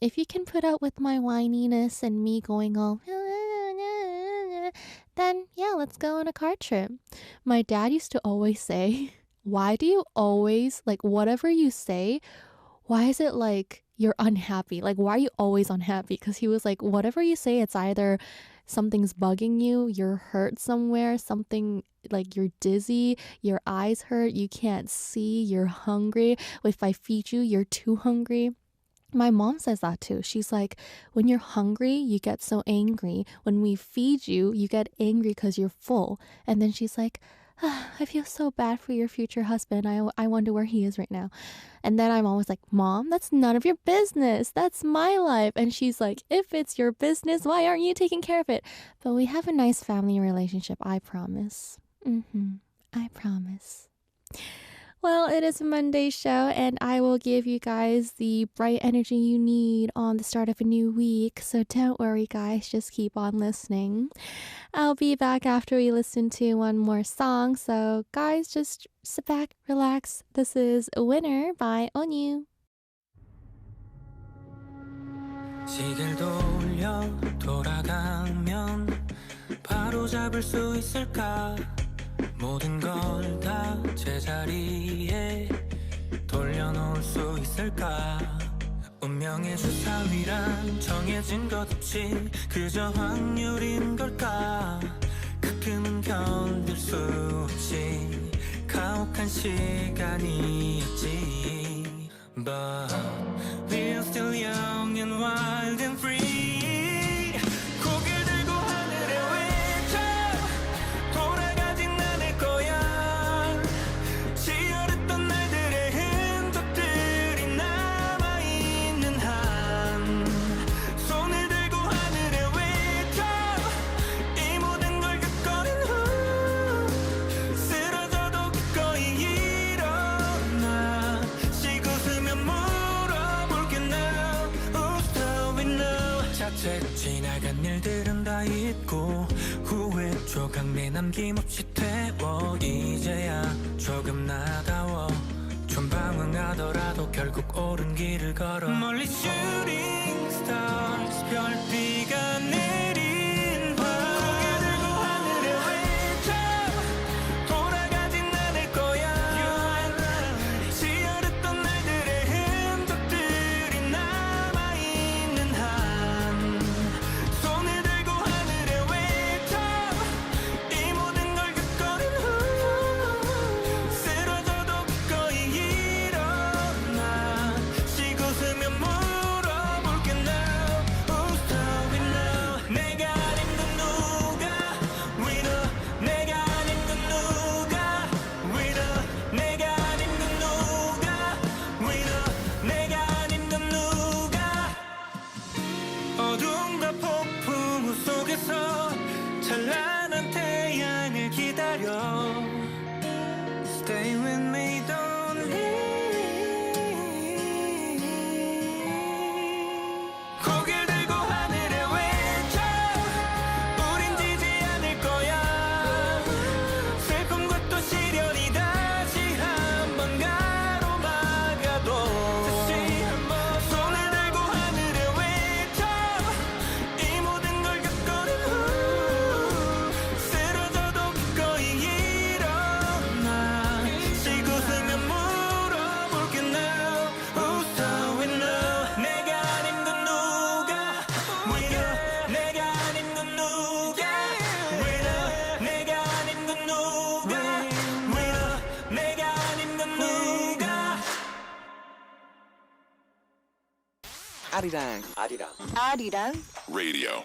if you can put up with my whininess and me going all, then yeah, let's go on a car trip. My dad used to always say, why do you always, like, whatever you say, why is it like you're unhappy? Like, why are you always unhappy? Because he was like, whatever you say, it's either something's bugging you, you're hurt somewhere, something like you're dizzy, your eyes hurt, you can't see, you're hungry. If I feed you, you're too hungry. My mom says that too. She's like, when you're hungry, you get so angry. When we feed you, you get angry because you're full. And then she's like, I feel so bad for your future husband. I wonder where he is right now. And then I'm always like, Mom, that's none of your business. That's my life. And she's like, if it's your business, why aren't you taking care of it? But we have a nice family relationship, I promise. I promise. Well, it is a Monday show, and I will give you guys the bright energy you need on the start of a new week. So don't worry, guys. Just keep on listening. I'll be back after we listen to one more song. So, guys, just sit back, relax. This is Winner by Onyu. 시계를 돌려 돌아가면 바로 잡을 수 있을까? 모든 걸 다 제자리에 돌려놓을 수 있을까? 운명의 주사위란 정해진 것 없이 그저 확률인 걸까? 가끔은 견딜 수 없이 가혹한 시간이었지. But we're still young and wild and free. 고개를 들고 하늘에 외쳐 돌아가진 않을 거야. 치열했던 날들의 흔적들이 남아있는 한 손을 들고 하늘에 외쳐 이 모든 걸 겪어낸 후 쓰러져도 기꺼이 일어나 쉬고 쓰면 물어볼게 now Who's doing now. 자책 지나간 일들은 다 잊고 후회 조각 내남김없이 태워 이제야 조금 나다워 좀 방황하더라도 결국 옳은 길을 걸어 멀리 shooting stars 별비가 내린 밤 고개 들고 하늘에 외쳐 돌아가진 않을 거야 치열했던 날들의 흔적들이 남아있는 한 손을 들고 하늘에 외쳐 이 모든 걸 겪어낸 후 쓰러져도 기꺼이 일어나 쉬고 쓰면 물어볼게 now Who's doing now. 내가 아닌 건 누가 winner 내가 아닌 건 누가 winner 내가 아닌 건 누가 winner 내가 아닌 건 누가 어둠과 폭풍 속에서 찬란한 태양을 기다려 Stay with me don't leave 고개를 들고 하늘에 외쳐 우린 지지 않을 거야 슬픔과 또 시련이 다시 한번 가로막아도 다시 한번 손을 들고 하늘에 외쳐 이 모든 걸 겪어낸 후 쓰러져도 기꺼이 일어나 쉬고 쓰면 물어볼게 now Who's doing now. 내가 아닌 건 누가 winner 내가 아닌 건 누가 winner 내가 아닌 건 누가 winner 내가 아닌 건 누가 Arirang Radio.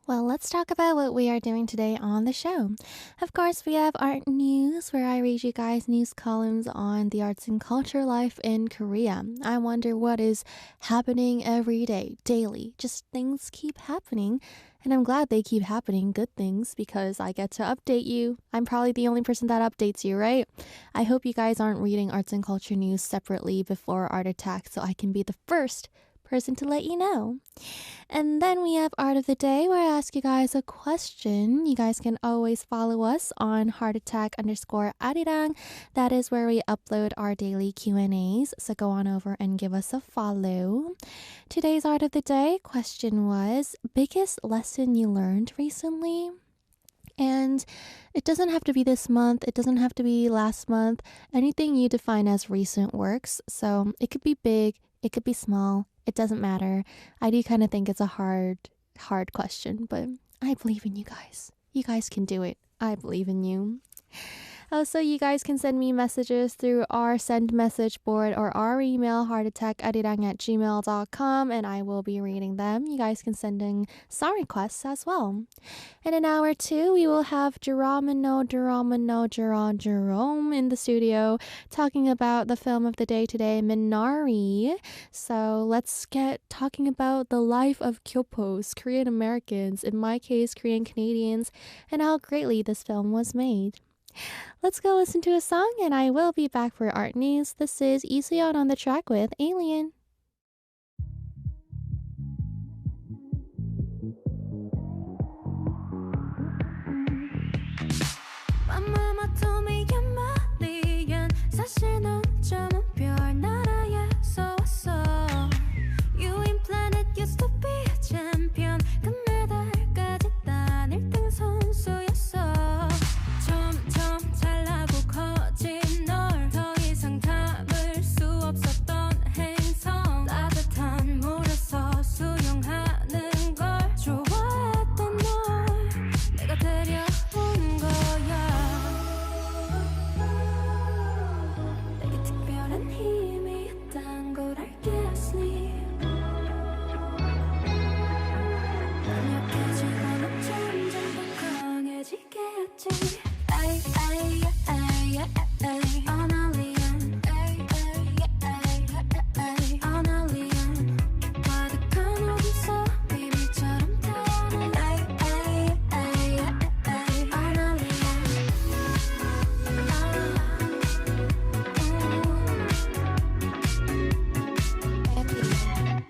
Well, let's talk about what we are doing today on the show. Of course, we have art news where I read you guys news columns on the arts and culture life in Korea. I wonder what is happening every day, daily. Just things keep happening. And I'm glad they keep happening, good things, because I get to update you. I'm probably the only person that updates you, right? I hope you guys aren't reading arts and culture news separately before Art Attack so I can be the first person to let you know. And then we have Art of the Day, where I ask you guys a question. You guys can always follow us on heartattack_Arirang. That is where we upload our daily Q&As. So go on over and give us a follow. Today's Art of the Day question was, biggest lesson you learned recently? And it doesn't have to be this month. It doesn't have to be last month. Anything you define as recent works. So it could be big. It could be small. It doesn't matter. I do kind of think it's a hard question, but I believe in you guys. You guys can do it. I believe in you. Also, you guys can send me messages through our send message board or our email, heartattack@arirang@gmail.com, and I will be reading them. You guys can send in song requests as well. In an hour or two, we will have Jerome in the studio talking about the film of the day today, Minari. So let's get talking about the life of Kyopos, Korean Americans, in my case, Korean Canadians, and how greatly this film was made. Let's go listen to a song, and I will be back for art news. This is Lee Suyeon on the track with Alien. My mama told me you're my alien. 사실 넌 점은 별나라에서 왔어. You in planet used to be a champion. 금메달까지 딴 1등 선수였어. 점점 잘나고 커진 널 더 이상 담을 수 없었던 행성. 따뜻한 물에서 수영하는 걸 좋아했던 널 내가 데려온 거야. 내게 특별한 힘이 있단 걸 알겠니? 난 약해지고 넌 점점 더 강해지겠지. Ay, ay, ay, ay, ay, an alien. Ay, ay, ay, ay, an alien. 가득한 어둠속 비밀처럼 타는. Ay, ay, ay, ay, an alien.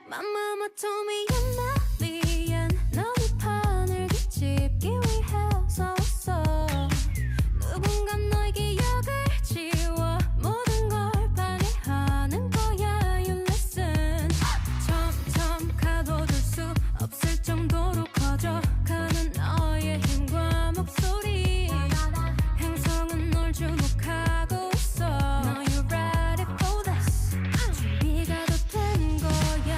My mama told me you're not alien. 넌 이 판을 뒤집기 위해서 왔어. 누군가 너의 기억을 지워 모든 걸 방해하는 거야. You listen. 점점 가둬둘 수 없을 정도로 커져가는 너의 힘과 목소리. 행성은 널 주목하고 있어. Now you ready for this. 준비가 다 된 거야.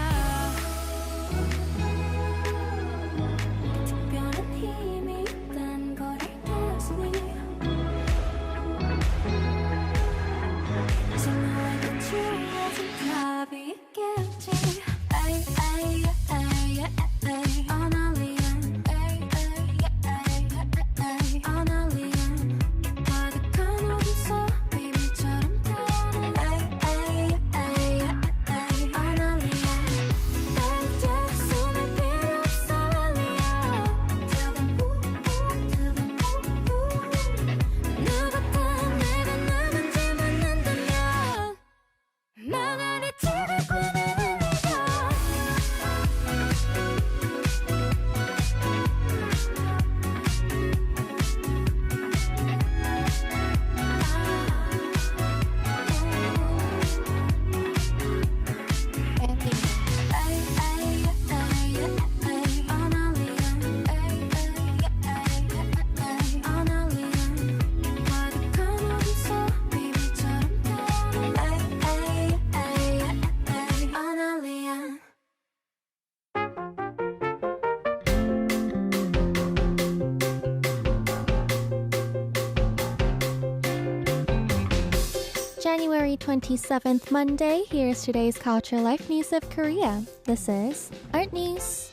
특별한 힘이 있단 걸 알겠니? 이제 너에게 주어진 답이 있겠지. Ay, ay, ay, ay, an alien. Ay, ay, ay, ay, an alien. 가득한 어둠속 비밀처럼 타는. Ay, ay, ay, ay, an alien. 이제 숨을 필요 없어 alien. Tell them who, tell them who. 누가 다 내가 누군지 묻는다면 나만의 집을 꾸미는 네가. Ay, ay, ay, ay, an alien. Ay, ay, ay, an alien. 가득한 어둠속 비밀처럼 타는. Ay, ay, ay, ay, an alien. January 27th, Monday. Here's today's culture life news of Korea. This is Art News.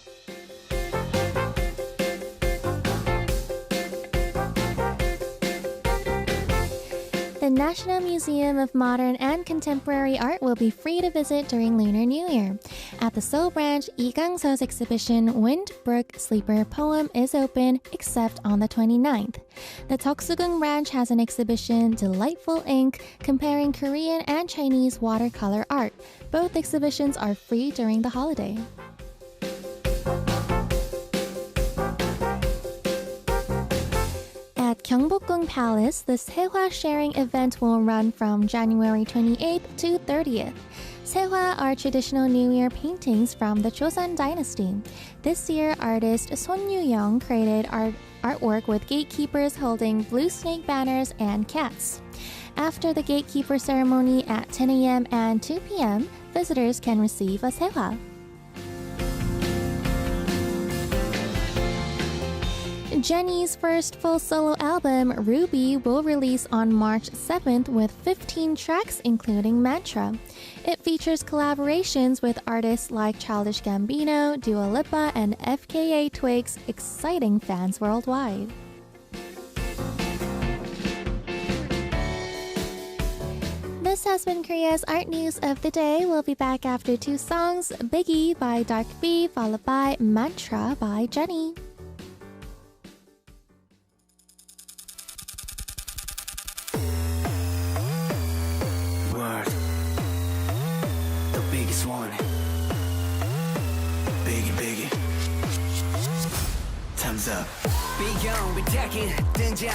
The National Museum of Modern and Contemporary Art will be free to visit during Lunar New Year. At the Seoul branch, Lee Gang-seo's exhibition Wind Brook Sleeper Poem is open except on the 29th. The Toksugung branch has an exhibition Delightful Ink comparing Korean and Chinese watercolor art. Both exhibitions are free during the holiday. At Gyeongbokgung Palace, the Sehwa sharing event will run from January 28th to 30th. Sehwa are traditional New Year paintings from the Joseon dynasty. This year, artist Son Yu-young created artwork with gatekeepers holding blue snake banners and cats. After the gatekeeper ceremony at 10 a.m. and 2 p.m., visitors can receive a Sehwa. Jennie's first full solo album, Ruby, will release on March 7th with 15 tracks including Mantra. It features collaborations with artists like Childish Gambino, Dua Lipa, and FKA Twigs, exciting fans worldwide. This has been Korea's art news of the day. We'll be back after two songs, Biggie by Dark B, followed by Mantra by Jennie. Word, the biggest one. Biggie. Time's up. 비경 비타긴 등장.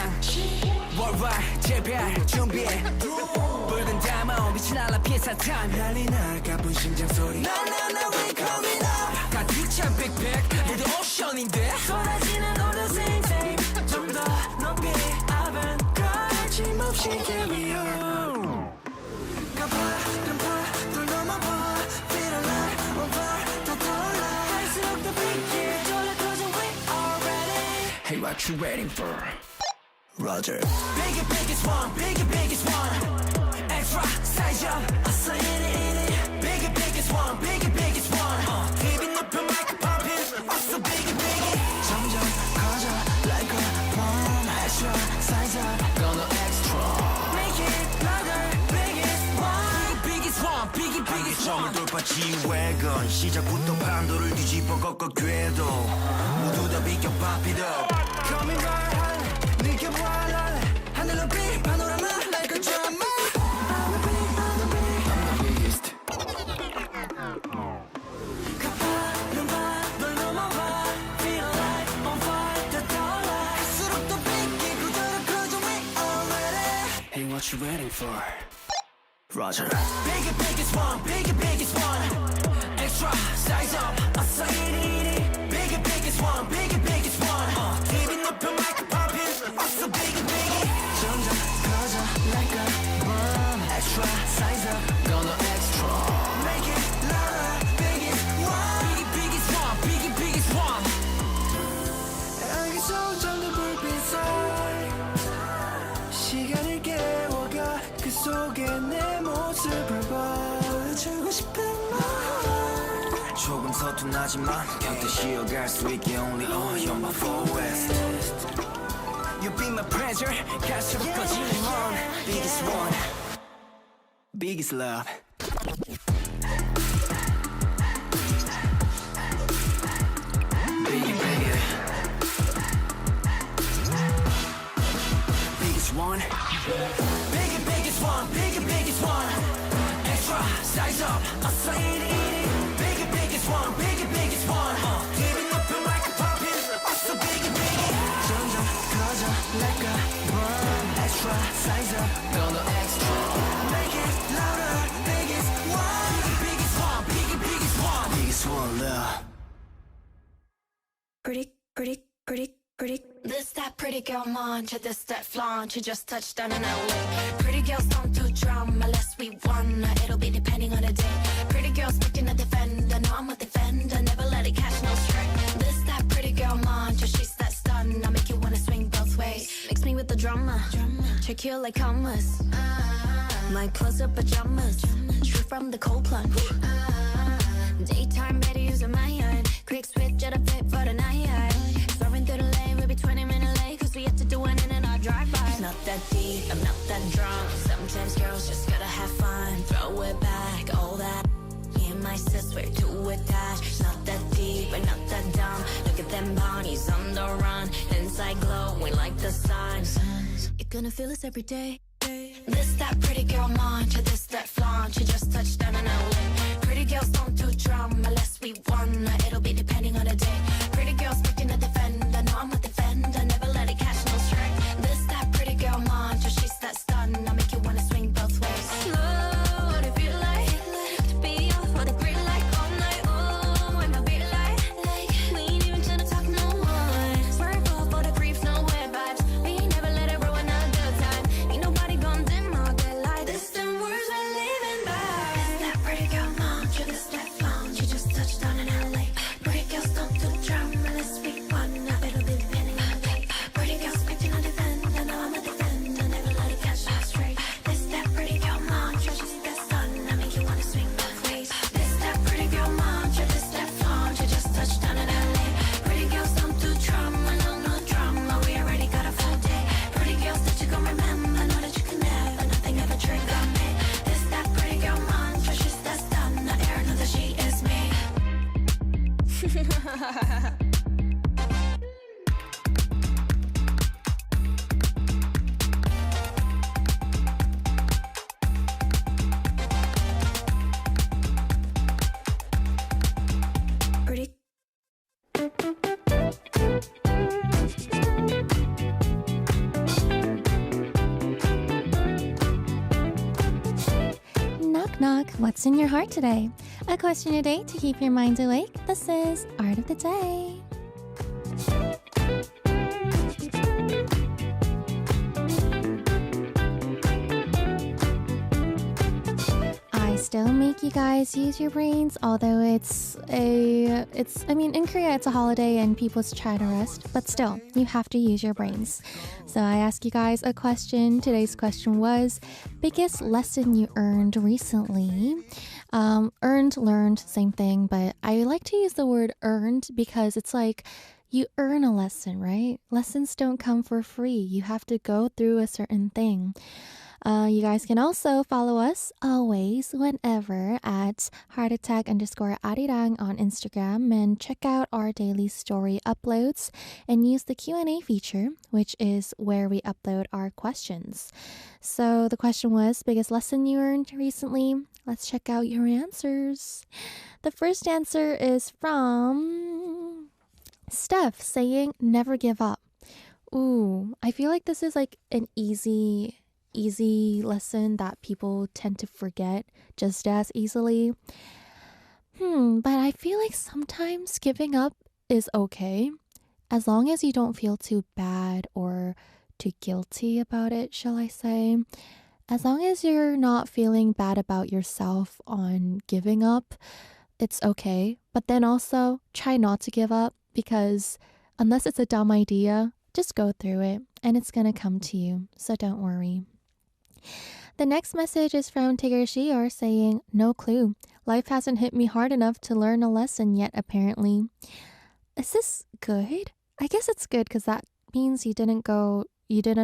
Worldwide 재별 준비해. 붉은 담아 빛이 날아 피사 time. 난리 날 가쁜 심장 소리. 나나나 we coming up. 가득 찬 빅빅 모두 오션인데. 쏟아지는 어느새 인생. 좀 더 높이 avant-garde. 거침없이 carry on. Hey, what you waiting for? Roger. Biggest one, biggest one. Extra size up, I say it. Biggest one, biggest one. Keeping up your mic popping, also biggie. 점점 커져 like a bomb. Extra size up, gonna extra. Make it louder, biggest one, biggest one. 돌파 지휘관 시작부터 판도를 뒤집어 꺾어 궤도 모두 다 비켜 pop it up. Coming right on, 느껴봐 하늘로 빛 파노라마 like a drama. I'm the biggest. 가파른 밤널 넘어와 feel like on fire 더 떠올라 할수록 더 biggie 그대로 cause we already. Hey, what you waiting for? Roger. Biggest one, biggest one. Extra size up, I say it. Biggest one, biggest one. Keeping up your mic popping, also biggie. 점점 커져 like a bomb. Extra size up, gonna extra. Make it louder, biggest one. Biggest one. 알겠어, 잠든 불빛 사이. 시간을 깨워가 그 속에 내 모습을 보여주고 싶은 말. 조금 서툰하지만 곁에 쉬어갈 수 있게 only on you're my forest. You be my pleasure 갈수록 커지는 one. Biggest one, biggest love. Biggie. Biggest one. Biggest one, biggest one. Extra size up, I say it. Biggest one, biggest one. Giving up your mic popping, also biggie. 점점 커져 like a bomb. Extra size up, gonna extra. Make it louder, biggest one. Biggest one. Biggest one, love. Pretty. This that pretty girl mantra, this that flaunt. You just touched down in LA. Pretty girls don't do drama unless we wanna. It'll be depending on the day. Pretty girls picking a defender. No, I'm a defender. Never let it catch no stray. This that pretty girl mantra, she's that stun. I make you wanna swing both ways. Mix me with the drama. Trick you like commas. My close-up pajamas. Straight from the cold plunge. Daytime better using my iron. Quick switch at a fit for the night. Swerving through the lane, we'll be 20 minutes late. Cause we have to do it in and out drive-by. Not that deep, I'm not that drunk. nicest, swear to attach. It's not that deep and not that dumb. Look at them bodies on the run. Inside glowing like the sun. You're gonna feel this every day. This that pretty girl mantra, this that flaunt. You just touched down on LA. Pretty girls don't do drama unless we wanna. It'll be depending on the day. Pretty girls picking a defender. No, I'm a defender. Never let it catch no strike. This that pretty girl mantra, she's that stun. I make you wanna swing both ways. Slow, what it feel like to be off for the grid like all night. Oh, when I beat like we ain't even tryna talk no one. Swerve off for the creeps, no weird vibes. We ain't never let it ruin a good time. Ain't nobody gon' dim our good light. This them words we're living by. This that pretty girl mantra, this that flaunt. You just touched down in LA. Pretty girls don't do drama unless we wanna. It'll be depending on the day. Pretty girls picking a defender. No, I'm a defender. Never let it catch us straight. This that pretty girl mantra, just that sun. I make you wanna swing both ways. This that pretty girl mantra, this that flaunt. You just touched down in LA. Pretty girls don't do drama, no, no drama. We already got a full day. Pretty girls that you gon' remember. Know that you can never, nothing ever trigger me. This that pretty girl mantra, she's that stun. I air know that she is me. Pretty Knock knock, what's in your heart today? A question a day to keep your mind awake. This is Art of the Day. I still make you guys use your brains, although in Korea it's a holiday and people try to rest, but still, you have to use your brains. So I asked you guys a question. Today's question was, biggest lesson you earned recently? Learned, same thing, but I like to use the word earned because it's like you earn a lesson, right? Lessons don't come for free. You have to go through a certain thing. You guys can also follow us always, whenever, at _Arirang on Instagram, and check out our daily story uploads and use the Q&A feature, which is where we upload our questions. So the question was, biggest lesson you earned recently? Let's check out your answers. The first answer is from Steph, saying never give up. Ooh, I feel like this is like an easy lesson that people tend to forget just as easily. But I feel like sometimes giving up is okay, as long as you don't feel too bad or too guilty about it, shall I say. As long as you're not feeling bad about yourself on giving up, it's okay. But then also try not to give up, because unless it's a dumb idea, just go through it and it's gonna come to you. So don't worry. The next message is from Tigger Shior, saying, no clue. Life hasn't hit me hard enough to learn a lesson yet, apparently. Is this good? I guess it's good because that means you didn't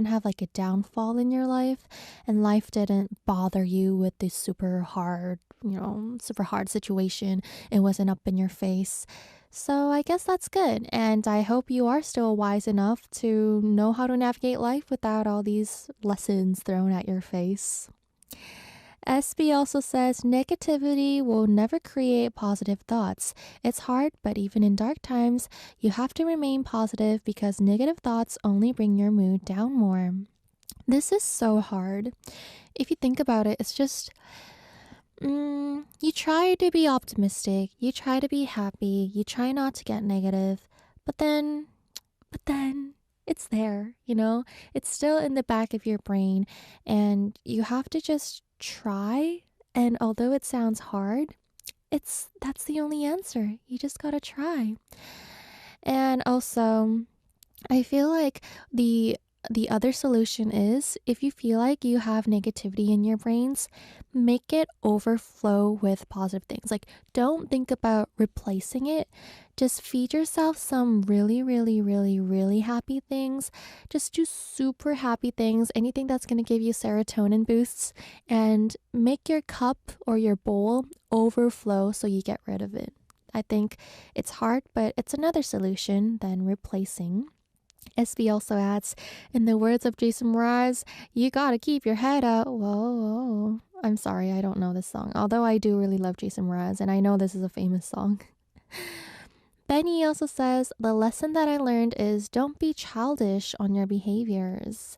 have like a downfall in your life, and life didn't bother you with this super hard situation. It wasn't up in your face. So I guess that's good, and I hope you are still wise enough to know how to navigate life without all these lessons thrown at your face. SB also says, negativity will never create positive thoughts. It's hard, but even in dark times, you have to remain positive because negative thoughts only bring your mood down more. This is so hard. If you think about it, it's just... you try to be optimistic, you try to be happy, you try not to get negative, but then it's there, it's still in the back of your brain, and you have to just try. And although it sounds hard, that's the only answer. You just gotta try. And also, I feel like the the other solution is if you feel like you have negativity in your brains, make it overflow with positive things. Like, don't think about replacing it. Just feed yourself some really, really, really, really happy things. Just do super happy things, anything that's going to give you serotonin boosts, and make your cup or your bowl overflow so you get rid of it. I think it's hard, but it's another solution than replacing. SB also adds, in the words of Jason Mraz, you gotta keep your head up. Whoa. I'm sorry, I don't know this song. Although I do really love Jason Mraz, and I know this is a famous song. Benny also says, the lesson that I learned is don't be childish on your behaviors.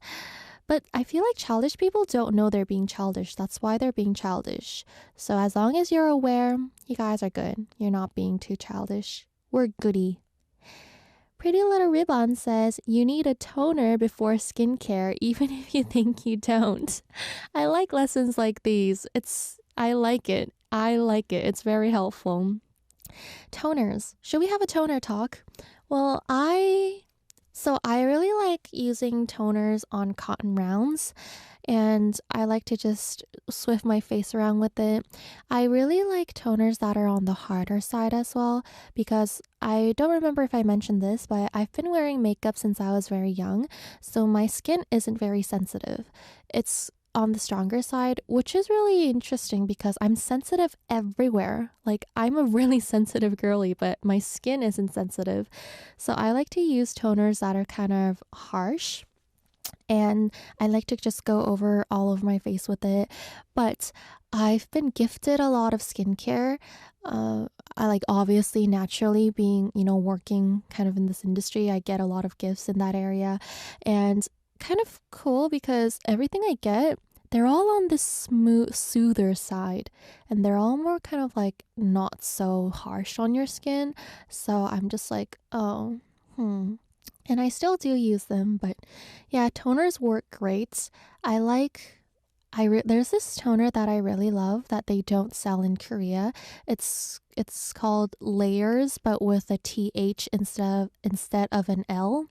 But I feel like childish people don't know they're being childish. That's why they're being childish. So as long as you're aware, you guys are good. You're not being too childish. We're goody. Pretty Little Ribbon says, you need a toner before skincare, even if you think you don't. I like lessons like these. I like it. It's very helpful. Toners. Should we have a toner talk? Well, I really like using toners on cotton rounds, and I like to just swift my face around with it. I really like toners that are on the harder side as well, because I don't remember if I mentioned this, but I've been wearing makeup since I was very young, so my skin isn't very sensitive. It's on the stronger side, which is really interesting because I'm sensitive everywhere. Like, I'm a really sensitive girly, but my skin isn't sensitive. So I like to use toners that are kind of harsh, and I like to just go over all of my face with it. But I've been gifted a lot of skincare. I like, obviously, naturally being, working kind of in this industry, I get a lot of gifts in that area. And kind of cool because everything I get, they're all on this smooth, soother side, and they're all more kind of like not so harsh on your skin. So I'm just like, oh, and I still do use them, but yeah, toners work great. There's this toner that I really love that they don't sell in Korea. It's called Layers, but with a TH instead of an L.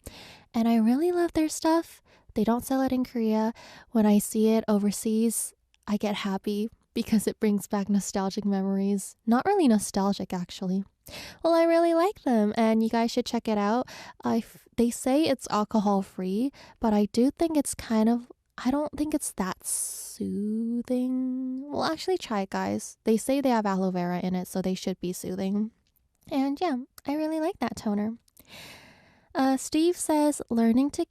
And I really love their stuff. They don't sell it in Korea. When I see it overseas, I get happy because it brings back nostalgic memories. Not really nostalgic, actually. Well, I really like them, and you guys should check it out. They say it's alcohol free, but I do think I don't think it's that soothing. Well, actually try it, guys. They say they have aloe vera in it, so they should be soothing. And yeah, I really like that toner. Steve says, learning to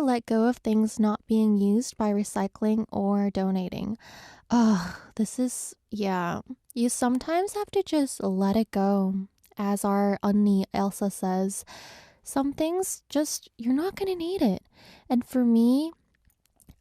let go of things not being used by recycling or donating. Yeah. You sometimes have to just let it go. As our Unni Elsa says, some things you're not going to need it. And for me,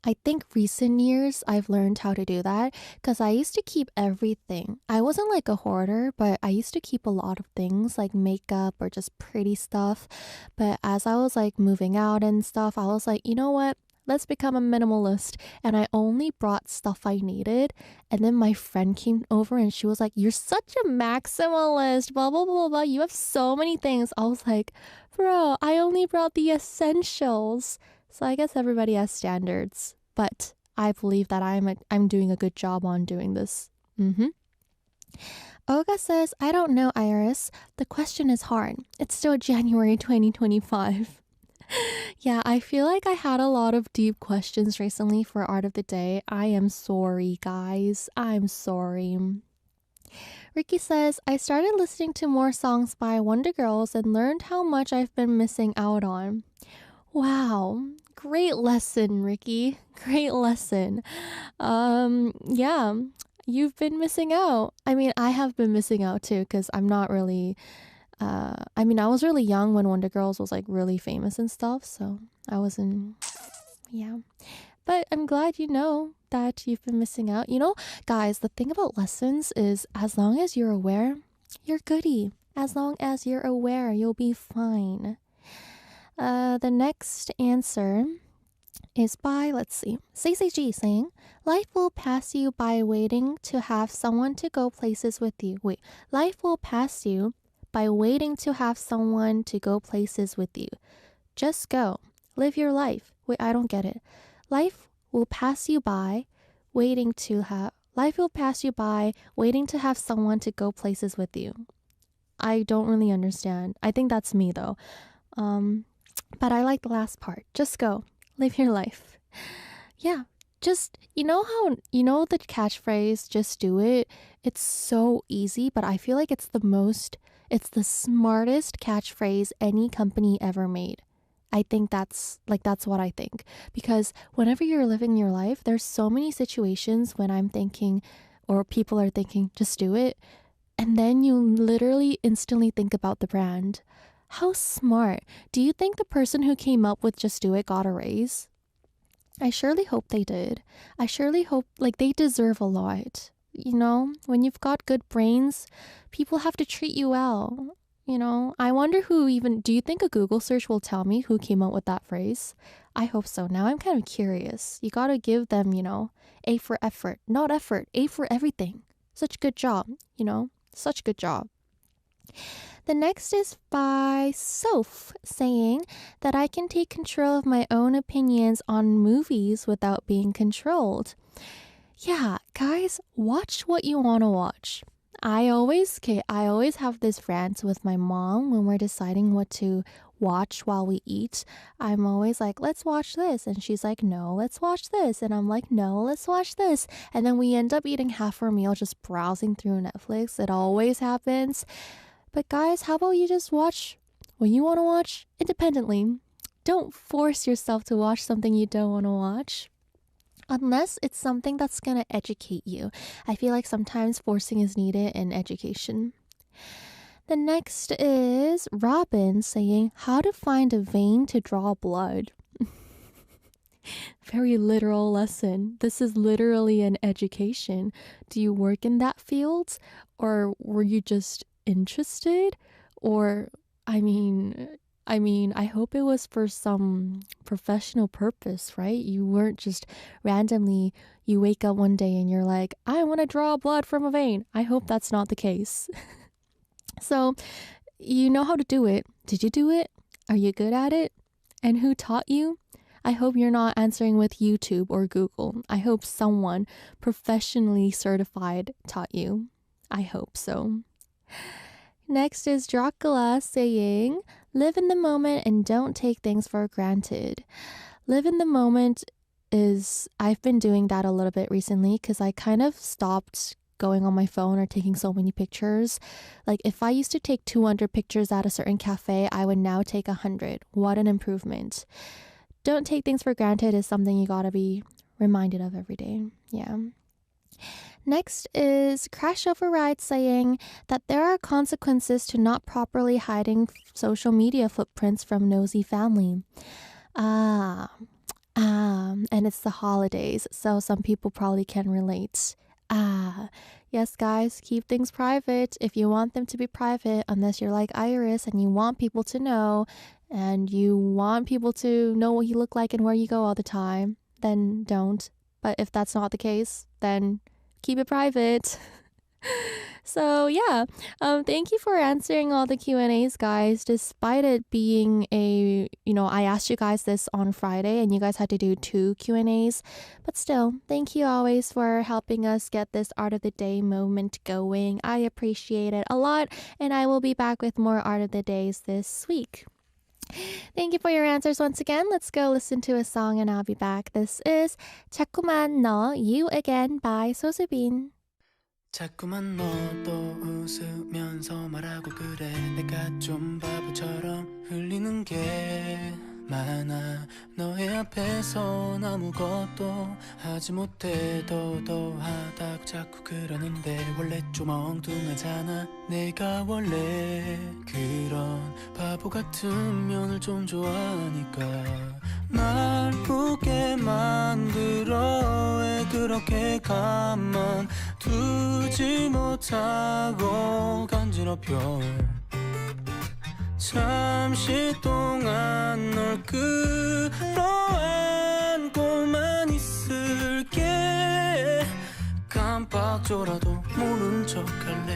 I think recent years I've learned how to do that because I used to keep everything. I wasn't like a hoarder, but I used to keep a lot of things like makeup or just pretty stuff. But as I was like moving out and stuff, I was like, you know what? Let's become a minimalist. And I only brought stuff I needed. And then my friend came over and she was like, you're such a maximalist, blah, blah, blah, blah. You have so many things. I was like, bro, I only brought the essentials. So I guess everybody has standards, but I believe that I'm doing a good job on doing this. Olga says, I don't know, Iris. The question is hard. It's still January 2025. Yeah, I feel like I had a lot of deep questions recently for Art of the Day. I am sorry, guys. I'm sorry. Ricky says, I started listening to more songs by Wonder Girls and learned how much I've been missing out on. Wow. Great lesson, Ricky. Great lesson. Yeah, you've been missing out. I mean, I have been missing out too, because I'm not really, I was really young when Wonder Girls was like really famous and stuff, so I wasn't, yeah. But I'm glad you know that you've been missing out. Guys, the thing about lessons is as long as you're aware, you're goody. As long as you're aware, you'll be fine. The next answer is by, let's see, CCG saying, life will pass you by waiting to have someone to go places with you. Wait, life will pass you by waiting to have someone to go places with you. Just go. Live your life. Wait, I don't get it. Life will pass you by Life will pass you by waiting to have someone to go places with you. I don't really understand. I think that's me though. But I like the last part. Just go. Live your life. Yeah. Just, the catchphrase, just do it. It's so easy, but I feel like it's the smartest catchphrase any company ever made. I think that's what I think. Because whenever you're living your life, there's so many situations when I'm thinking, or people are thinking, just do it. And then you literally instantly think about the brand. How smart. Do you think the person who came up with just do it got a raise? I surely hope they did. I surely hope, they deserve a lot. When you've got good brains, people have to treat you well. I wonder do you think a Google search will tell me who came up with that phrase? I hope so. Now I'm kind of curious. You gotta give them, A for effort. Not effort, A for everything. Such good job, such good job. The next is by Soph, saying that I can take control of my own opinions on movies without being controlled. Yeah, guys, watch what you want to watch. I always have this rant with my mom when we're deciding what to watch while we eat. I'm always like, let's watch this. And she's like, no, let's watch this. And I'm like, no, let's watch this. And then we end up eating half our meal just browsing through Netflix. It always happens. But guys, how about you just watch what you want to watch independently? Don't force yourself to watch something you don't want to watch. Unless it's something that's going to educate you. I feel like sometimes forcing is needed in education. The next is Robin saying, how to find a vein to draw blood. Very literal lesson. This is literally an education. Do you work in that field? Or were you just interested? Or, I hope it was for some professional purpose, right? You weren't just randomly, you wake up one day and you're like, I want to draw blood from a vein. I hope that's not the case. So, you know how to do it. Did you do it? Are you good at it? And who taught you? I hope you're not answering with YouTube or Google. I hope someone professionally certified taught you. I hope so. Next is Dracula saying, live in the moment and don't take things for granted. Live in the moment I've been doing that a little bit recently because I kind of stopped going on my phone or taking so many pictures. Like if I used to take 200 pictures at a certain cafe, I would now take 100. What an improvement. Don't take things for granted is something you gotta be reminded of every day. Yeah. Next is Crash Override saying that there are consequences to not properly hiding social media footprints from nosy family. And it's the holidays, so some people probably can relate. Yes, guys, keep things private if you want them to be private, unless you're like Iris and you want people to know, and you want people to know what you look like and where you go all the time, then don't. But if that's not the case, then keep it private. So yeah, thank you for answering all the Q&As, guys. Despite it being I asked you guys this on Friday and you guys had to do 2 Q&As, but still, thank you always for helping us get this Art of the Day moment going. I appreciate it a lot, and I will be back with more Art of the Days this week. Thank you for your answers once again. Let's go listen to a song and I'll be back. This is 자꾸만 너, You Again by 소수빈. 자꾸만 너도 웃으면서 말하고 그래 내가 좀 바보처럼 흘리는 게 많아 너의 앞에선 아무것도 하지 못해 도도하다고 자꾸 그러는데 원래 좀 엉뚱하잖아 내가 원래 그런 바보 같은 면을 좀 좋아하니까 날 웃게 만들어 왜 그렇게 가만 두지 못하고 간지럽혀 잠시 동안 널 끌어안고만 있을게 깜빡줘라도 모른 척할래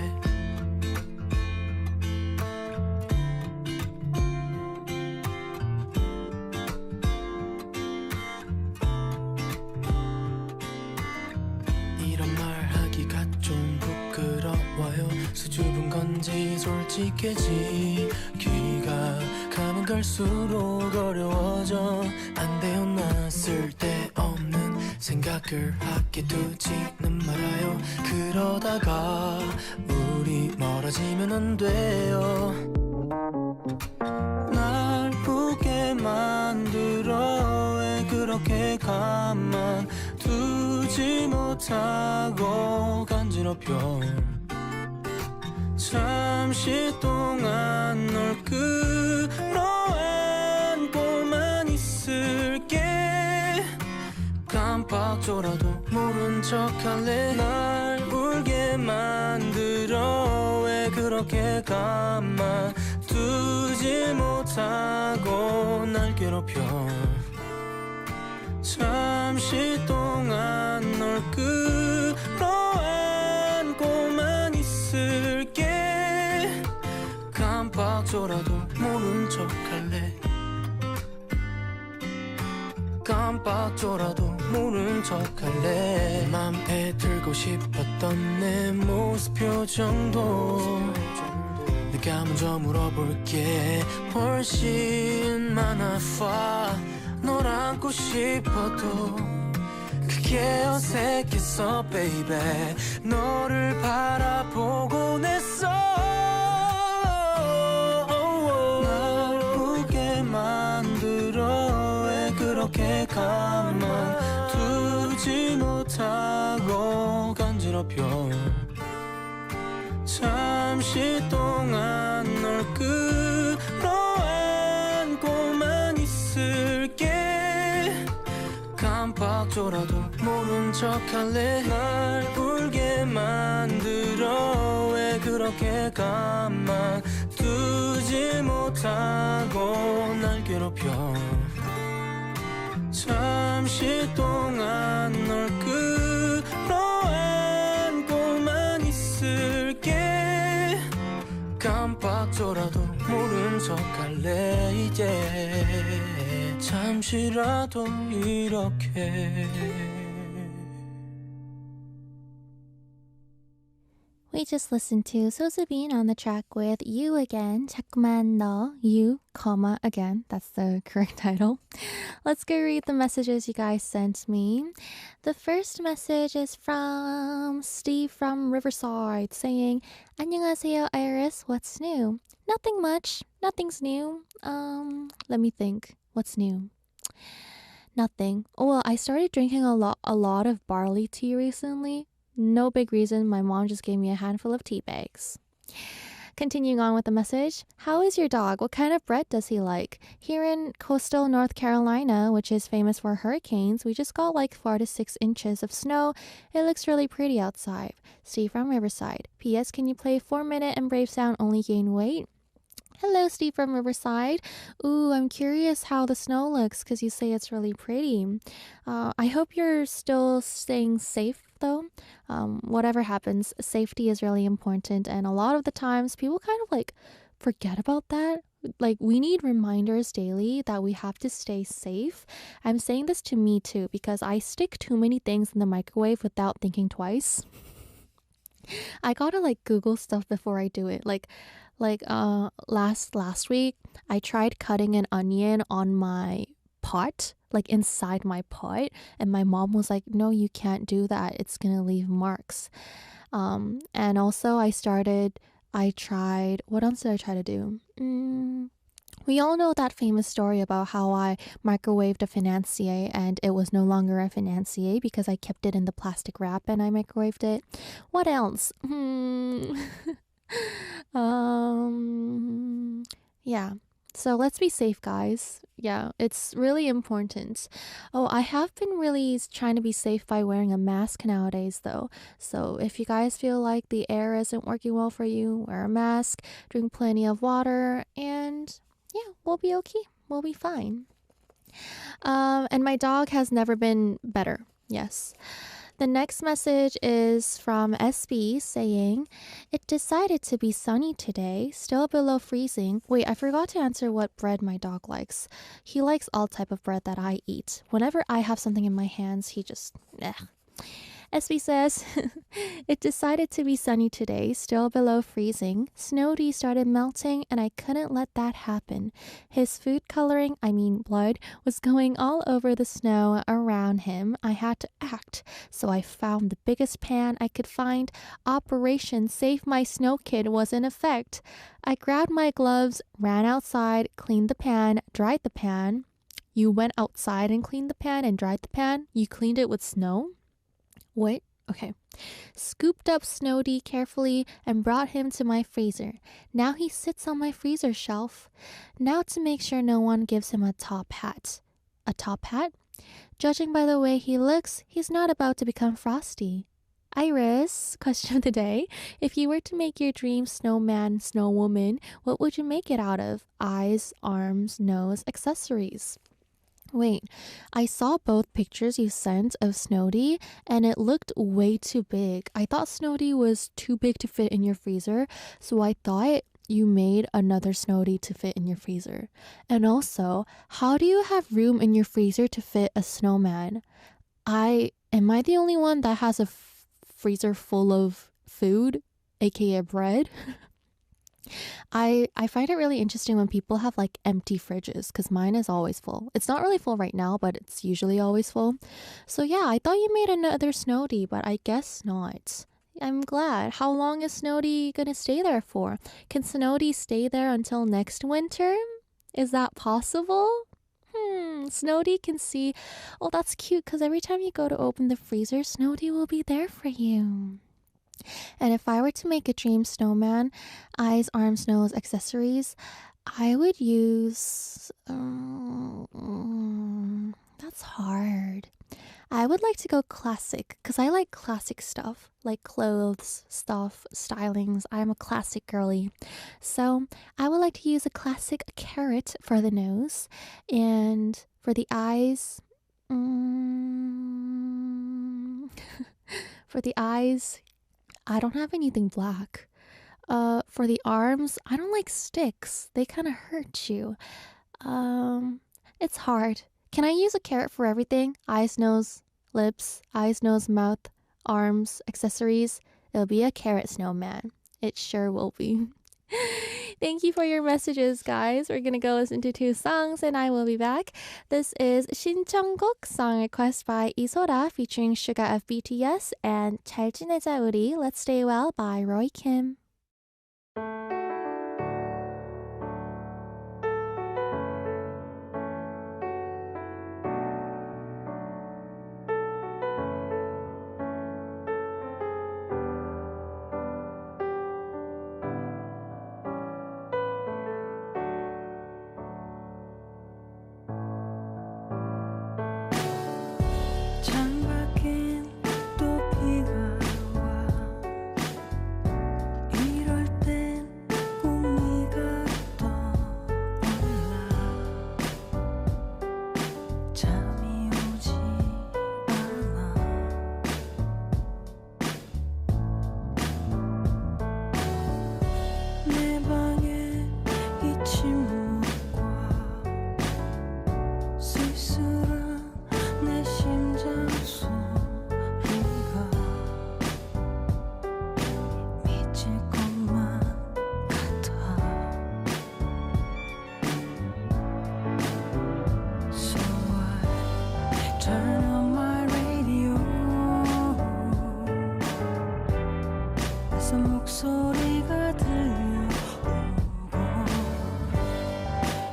좁은 건지 솔직해지기가 가면 갈수록 어려워져 안 되었나 쓸데없는 생각을 하게 두지는 말아요 그러다가 우리 멀어지면 안 돼요 날 웃게 만들어 왜 그렇게 가만 두지 못하고 간지럽혀 잠시 동안 널 끌어안고만 있을게 깜빡조라도 모른 척할래 날 울게 만들어 왜 그렇게 가만 두지 못하고 날 괴롭혀 잠시 동안 널 끌어안고만 있을게 깜빡조라도 모른 척할래 깜빡조라도 모른 척할래 맘에 들고 싶었던 내 모습 표정도 내가 먼저 물어볼게 훨씬 많아 널 안고 싶어도 그게 어색했어 baby 너를 바라보곤 했어 날 웃게 만들어 왜 그렇게 가만 두지 못하고 간지럽혀 잠시 동안 널 끌어안고만 있을게 깜빡조라도 모른 척할래 날 울게 만들어 왜 그렇게 가만 두지 못하고 날 괴롭혀 잠시 동안 널 끌어안고만 있을게 깜빡조라도 모른 척할래 이제 잠시라도 이렇게 We just listened to Sosubin on the track with You Again, 자꾸만 너, You, comma, again. That's the correct title. Let's go read the messages you guys sent me. The first message is from Steve from Riverside saying, 안녕하세요, Iris. What's new? Nothing much. Nothing's new. Let me think. What's new? Nothing. Oh, well, I started drinking a lot of barley tea recently. No big reason, my mom just gave me a handful of tea bags. Continuing on with the message, how is your dog? What kind of bread does he like? Here in coastal North Carolina, which is famous for hurricanes, we just got like 4 to 6 inches of snow. It looks really pretty outside. Steve from Riverside. P.S. Can you play 4 Minute and Brave Sound Only Gain Weight? Hello, Steve from Riverside. Ooh, I'm curious how the snow looks because you say it's really pretty. I hope you're still staying safe though. Whatever happens, safety is really important, and a lot of the times people kind of like forget about that. Like, we need reminders daily that we have to stay safe. I'm saying this to me too because I stick too many things in the microwave without thinking twice. I gotta like Google stuff before I do it. Last week I tried cutting an onion on my pot, like inside my pot, and my mom was like, no, you can't do that, it's gonna leave marks. And also I tried, what else did I try to do? We all know that famous story about how I microwaved a financier and it was no longer a financier because I kept it in the plastic wrap and I microwaved it. What else? Yeah. So let's be safe, guys. Yeah, it's really important. Oh, I have been really trying to be safe by wearing a mask nowadays, though. So if you guys feel like the air isn't working well for you, wear a mask, drink plenty of water, and yeah, we'll be okay. We'll be fine. And my dog has never been better. Yes. The next message is from SB saying, it decided to be sunny today, still below freezing. Wait, I forgot to answer what bread my dog likes. He likes all type of bread that I eat. Whenever I have something in my hands, he just, SB says, it decided to be sunny today, still below freezing. Snowdy started melting, and I couldn't let that happen. His food coloring, I mean blood, was going all over the snow around him. I had to act, so I found the biggest pan I could find. Operation Save My Snow Kid was in effect. I grabbed my gloves, ran outside, cleaned the pan, dried the pan. You went outside and cleaned the pan and dried the pan? You cleaned it with snow? What? Okay. Scooped up Snowdy carefully and brought him to my freezer. Now he sits on my freezer shelf. Now to make sure no one gives him a top hat. A top hat? Judging by the way he looks, he's not about to become Frosty. Iris, question of the day. If you were to make your dream snowman, snowwoman, what would you make it out of? Eyes, arms, nose, accessories. Wait, I saw both pictures you sent of Snowdy and it looked way too big. I thought Snowdy was too big to fit in your freezer, so I thought you made another Snowdy to fit in your freezer. And also, how do you have room in your freezer to fit a snowman? Am I the only one that has a freezer full of food, aka bread? I find it really interesting when people have like empty fridges because mine is always full. It's not really full right now, but it's usually always full. So yeah, I thought you made another Snowdy, but I guess not. I'm glad. How long is Snowdy gonna stay there for? Can Snowdy stay there until next winter? Is that possible? Snowdy can see. Oh, that's cute because every time you go to open the freezer, Snowdy will be there for you. And if I were to make a dream snowman, eyes, arms, nose, accessories, I would use... that's hard. I would like to go classic because I like classic stuff, like clothes, stuff, stylings. I'm a classic girly. So I would like to use a classic carrot for the nose, and for the eyes... for the eyes... I don't have anything black. For the arms, I don't like sticks. They kind of hurt you. It's hard. Can I use a carrot for everything? Eyes, nose, lips, eyes, nose, mouth, arms, accessories. It'll be a carrot snowman. It sure will be. Thank you for your messages, guys. We're gonna go listen to 2 songs and I will be back. This is 신청곡 song request by Isora featuring Suga of BTS and 잘 지내자 우리 Let's Stay Well by Roy Kim. 창밖엔 또 비가 와 이럴 땐 꿈이가 떠올라 잠이 오지 않아 내 방에 이 침묵과 쓸쓸한 내 심장 소리가 미칠 것만 같아 So I turn on my radio 낯선 목소리가 들려오고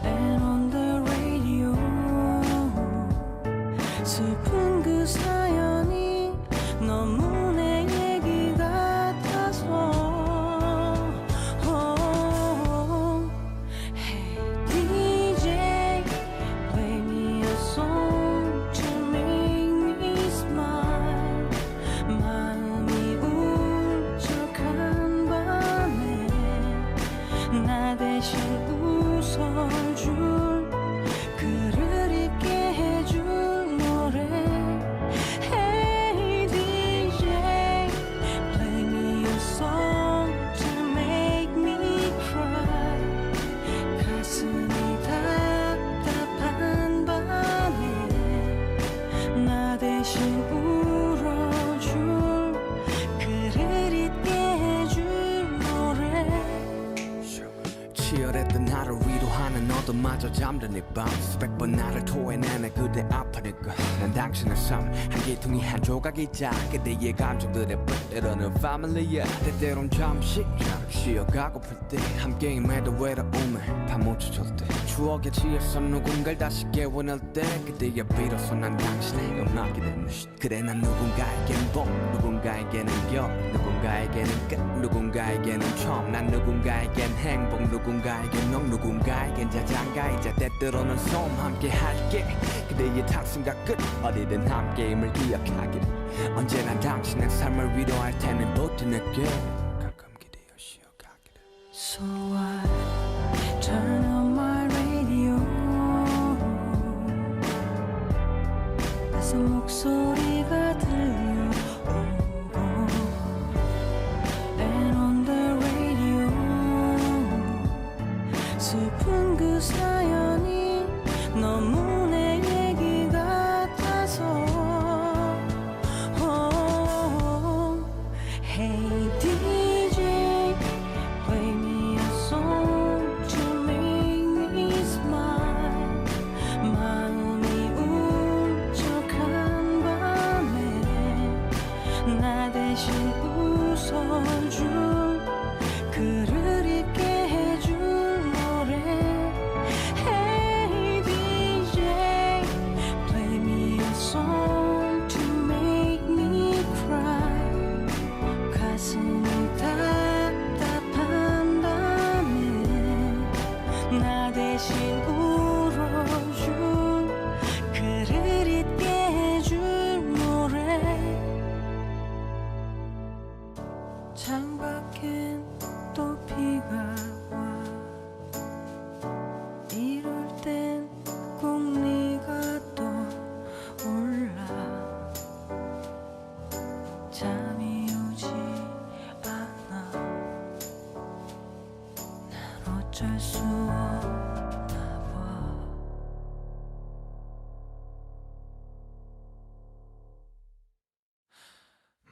And on the radio 슬픈 그 사연이 너무 내 얘기 같아서 Hey DJ play me a song to make me smile 마음이 울적한 밤에 나 대신 웃어줄 글을 읽게 해줄 노래 Hey DJ play me a song to make me cry 가슴이 답답한 밤에 나 대신 울어줄 치열했던 하루 위로하는 어둠마저 잠든 이밤 수백 번 나를 토해내네 그대 아프니까 난 당신의 삶 한 기둥이 한 조각이자 그대의 감정들의 때로는 패밀리야 때때론 잠시 쉬어가고플 때 함께임에도 외로움을 파묻혀 줄때 추억에 취해서 누군가를 다시 깨워낼 때 그때야 비로소 난 당신의 음악이 되는 그래 난 누군가에겐 봄 누군가에게는 겨울 누군가에게는 끝 누군가에게는 처음 난 누군가에겐 행복 누군가에겐 넌 누군가에겐 자장가이자 때때로는 소음 함께 할게 그대의 탑승과 끝 어디든 함께임을 기억하기를 언제나 당신의 삶을 위로할 테는 버텨낼게 가끔 기대어 쉬어가기를 So I turn on my radio 낯선 목소리가 들려오고 And on the radio 슬픈 그 사연이 너무 내 얘기 같아서 Hey DJ play me a song to make me smile 마음이 울적한 밤에 나 대신 웃어줄 그를 잊게 해줄 노래 Hey DJ play me a song to make me cry 가슴이 답답한 밤에 나 대신 울어줄 그를 잊게 해줄 노래 창밖엔 또 비가 와 이럴 땐 꼭 네가 떠올라 잠이 오지 않아 난 어쩔 수 없나 봐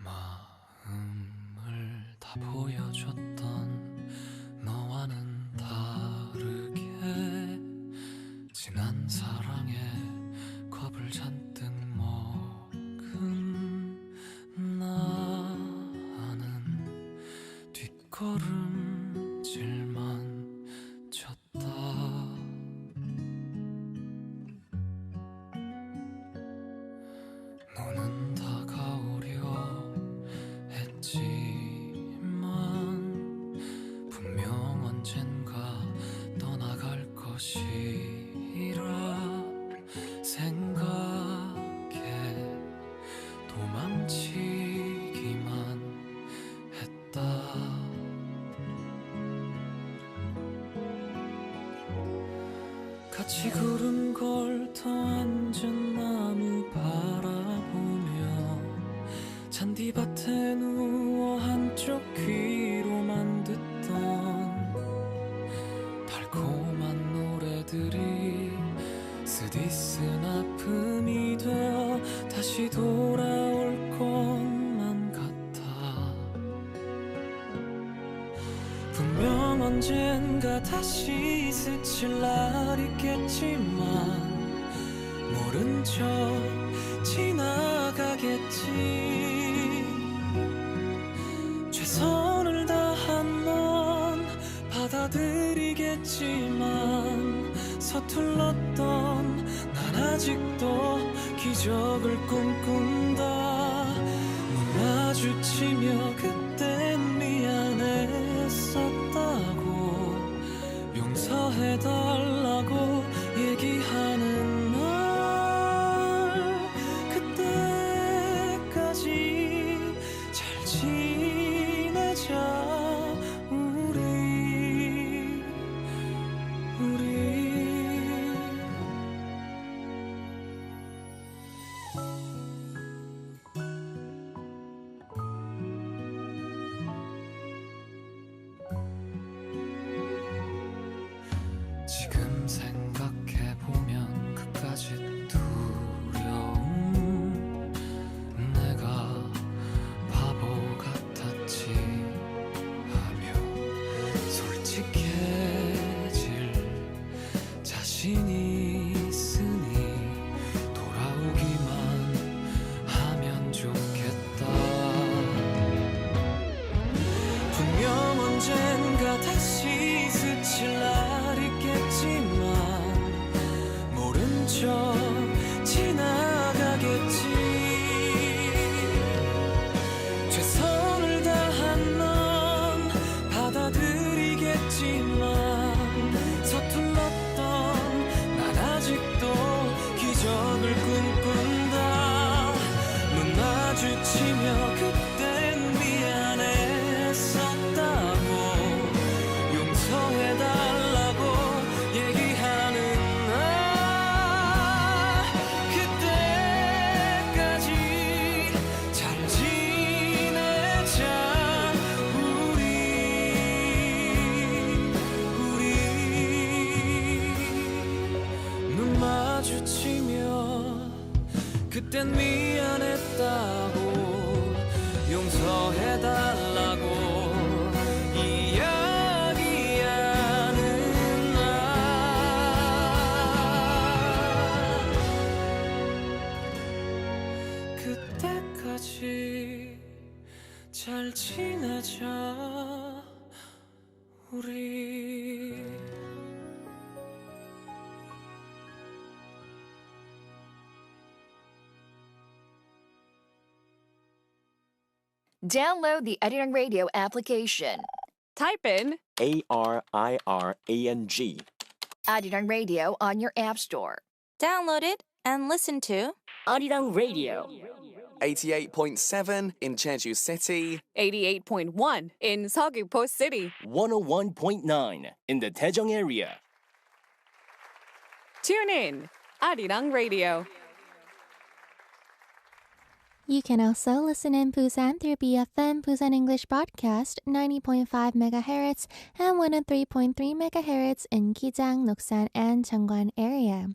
마음을 다 보여줬던 너와는 다르게 지난 사랑에 겁을 잔뜩 먹은 나는 뒷걸음질만 쳤다 너는 다가오려 했지만 분명 언젠가 떠나갈 것이라 생각해 도망치기만 했다 같이 구름 걸터 앉은 나무 바라보며 잔디밭에 누워 한쪽 귀로만 듣던 달콤한 노래들이 쓰디쓴 아픔이 되어 다시 돌아올 것만 같아 분명 언젠가 다시 스칠 날 있겠지만 모른 척 지나가겠지 최선을 다한 넌 받아들이겠지만 서툴렀던 난 아직도 기적을 꿈꾼다 눈 마주치며 그땐 미안했었다고 용서해달라고 얘기하는 날 그때까지 잘 지내자 지금 생각해보면 그까지 두려움 내가 바보 같았지 하며 솔직해 땐 미안했다고 용서해달라고 이야기하는 날 그때까지 잘 지내자 우리. Download the Arirang Radio application. Type in ARIRANG. Arirang Radio on your app store. Download it and listen to Arirang Radio. 88.7 in Jeju City, 88.1 in Seogwipo City. 101.9 in the Daejeong area. Tune in Arirang Radio. You can also listen in Busan through BFM Busan English Broadcast 90.5 MHz and 103.3 MHz in Gijang, Noksan, and Cheongwan area.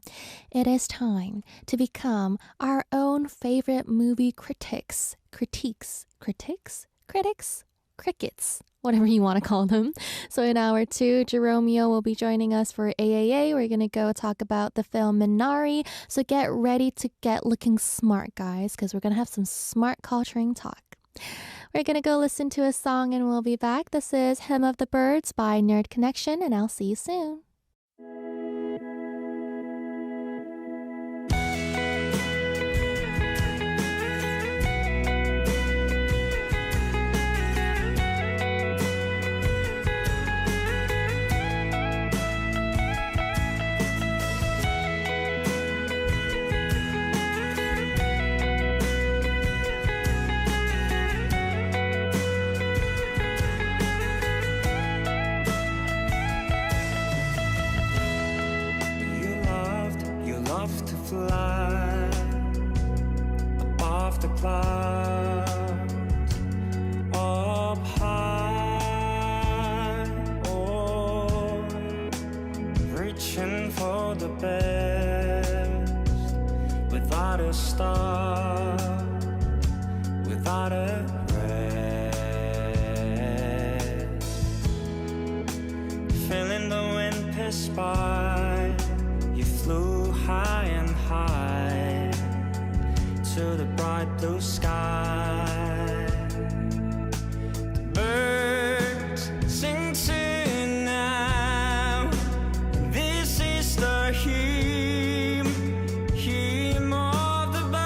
It is time to become our own favorite movie critics, whatever you want to call them. So in hour 2, Jeromeo will be joining us for AAA. We're going to go talk about the film Minari. So get ready to get looking smart, guys, because we're going to have some smart culturing talk. We're going to go listen to a song and we'll be back. This is Hymn of the Birds by Nerd Connection, and I'll see you soon. You loved to fly above the clouds, up high, oh, reaching for the best, without a star, without a rest, feeling the wind pass by. You flew high and high to the bright blue sky. The birds sing tonight. This is the hymn of the birds.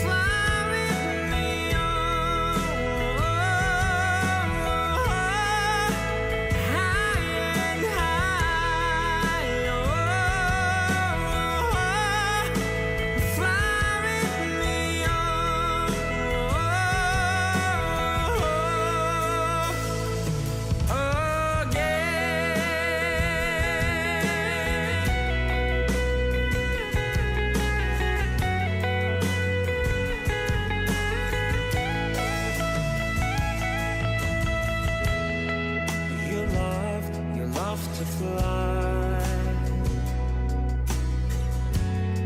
Fly with me You loved to fly.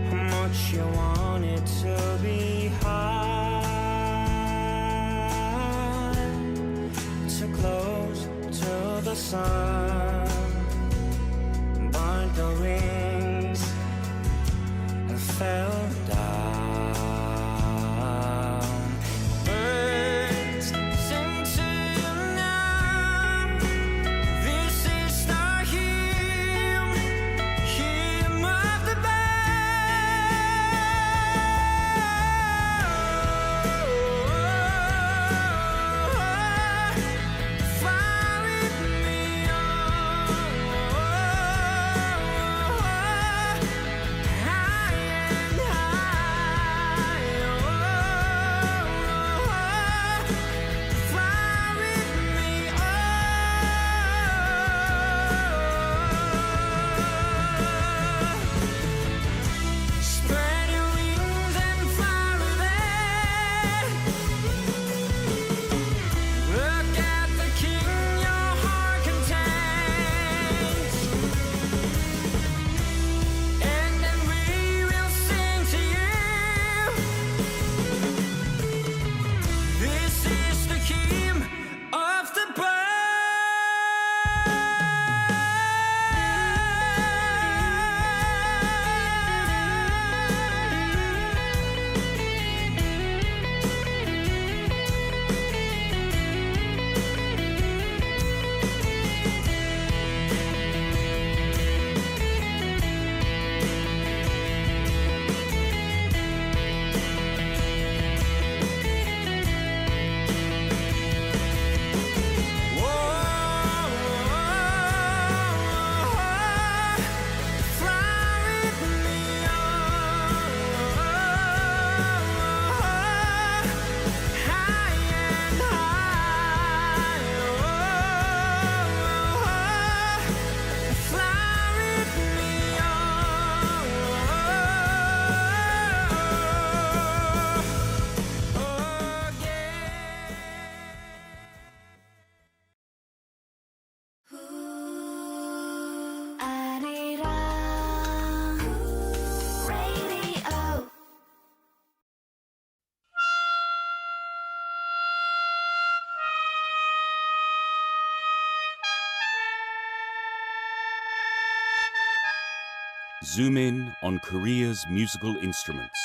How much you wanted to be high, too close to the sun, but the wings fell down. Birds sing tonight. This is the hymn of the birds. Fly with me on. Zoom in on Korea's musical instruments.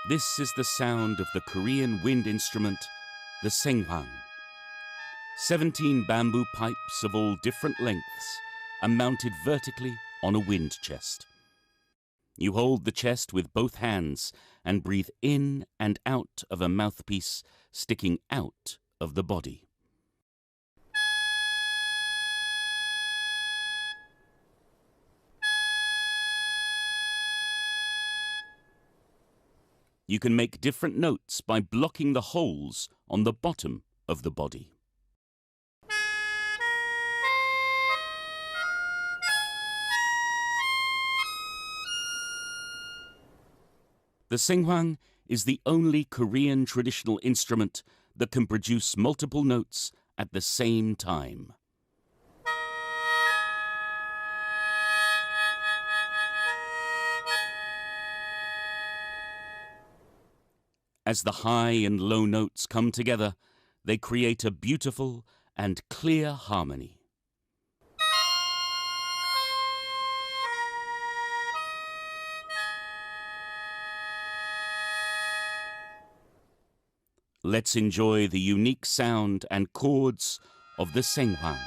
This is the sound of the Korean wind instrument, the senghwang. 17 bamboo pipes of all different lengths are mounted vertically on a wind chest. You hold the chest with both hands and breathe in and out of a mouthpiece sticking out of the body. You can make different notes by blocking the holes on the bottom of the body. The senghwang is the only Korean traditional instrument that can produce multiple notes at the same time. As the high and low notes come together, they create a beautiful and clear harmony. Let's enjoy the unique sound and chords of the senghwang.